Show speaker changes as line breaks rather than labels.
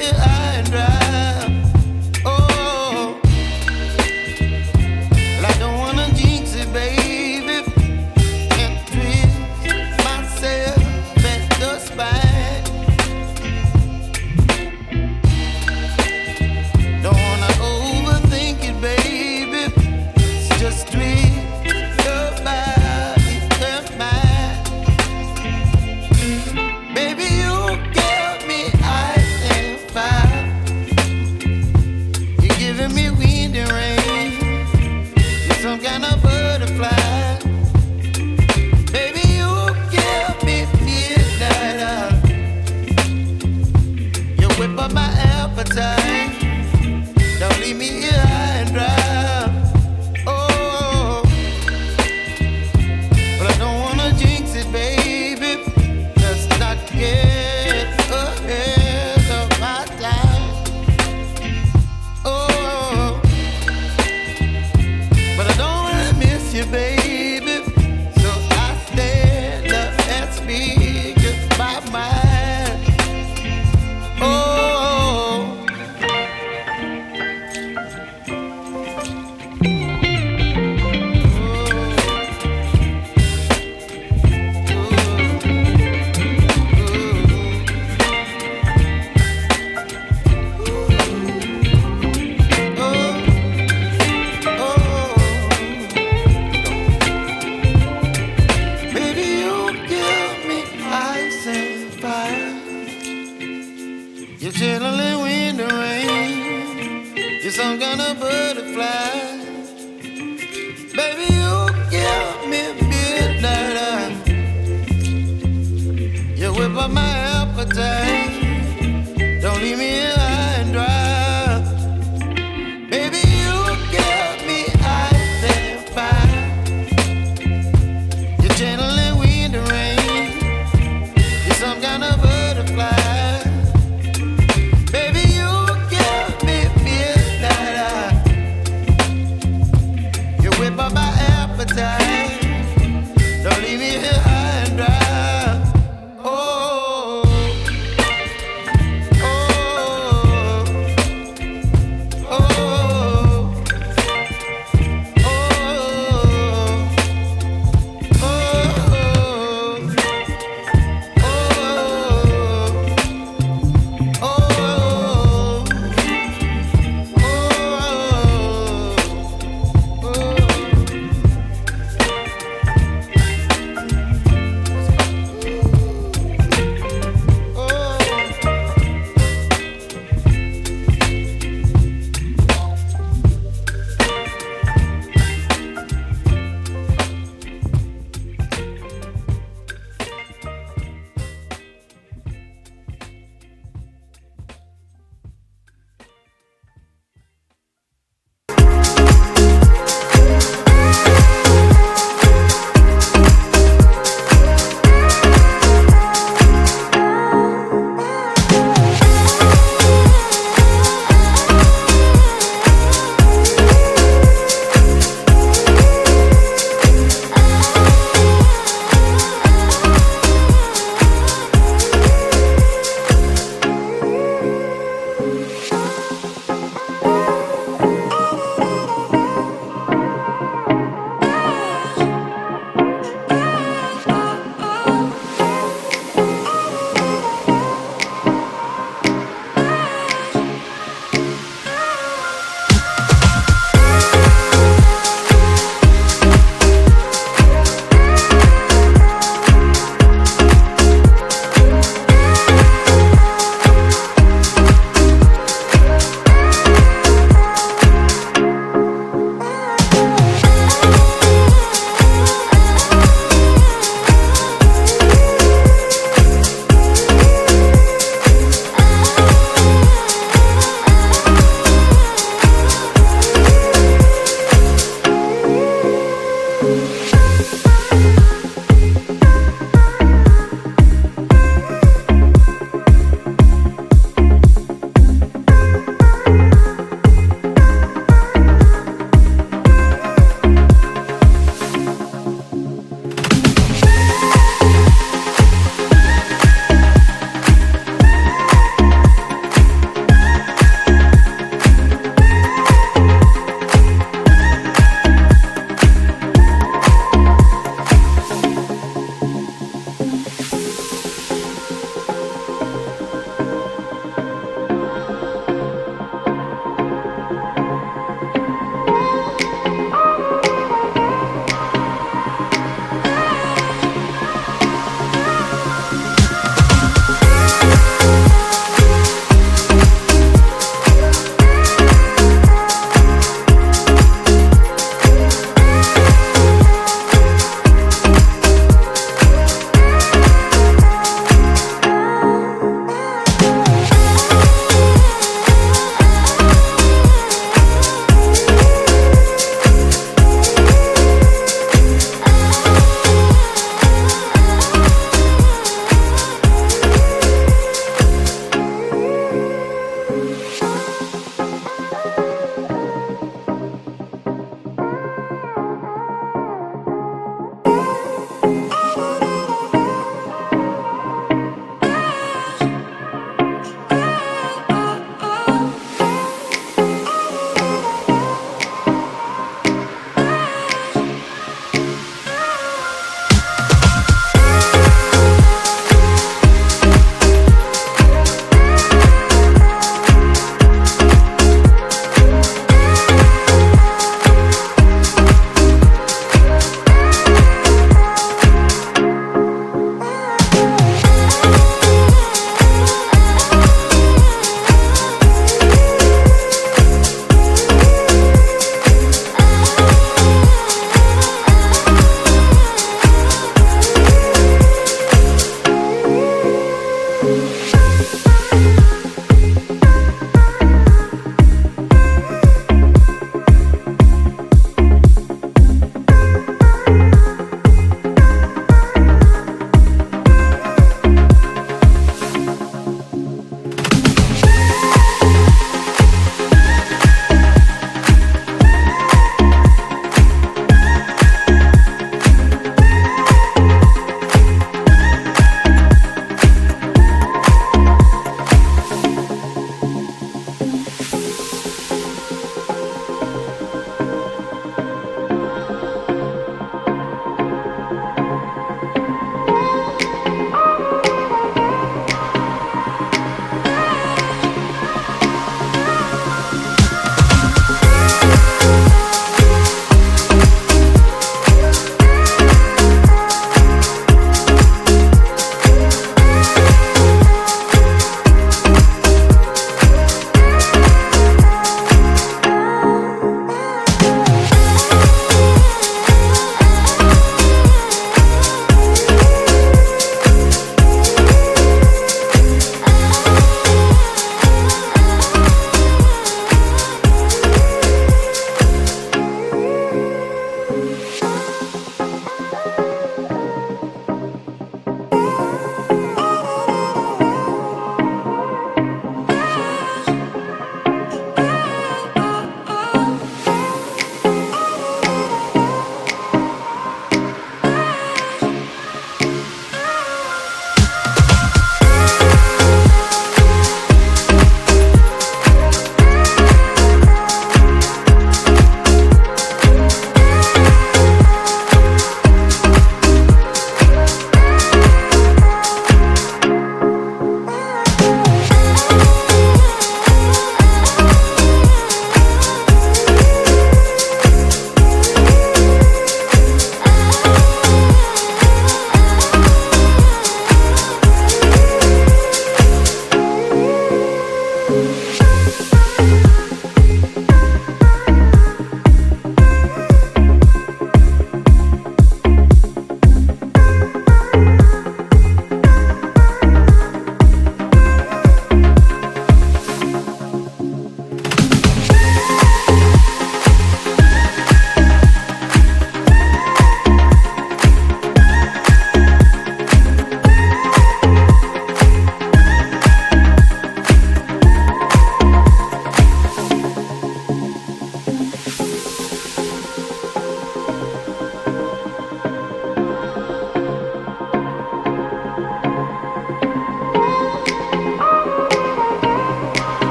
here high and dry. Oh, well, I don't wanna jinx it, baby, and twist myself at the spine. Don't wanna overthink it, baby. It's just twist your body and mine. Baby, you give me ice and fire. You're giving me wind and rain. You're some kind of butterfly. Baby, you give me midnight. You whip up my appetite. Don't leave me here high and dry. Oh, but I don't wanna jinx it, baby. Let's not get ahead of my time. Oh, but I don't wanna miss you, baby. So I stand up and speak my mind. Oh. Baby, you give me ice and fire. You're chilling wind and rain. You're some kind of butterfly. Baby, you give me midnight. You whip up my appetite.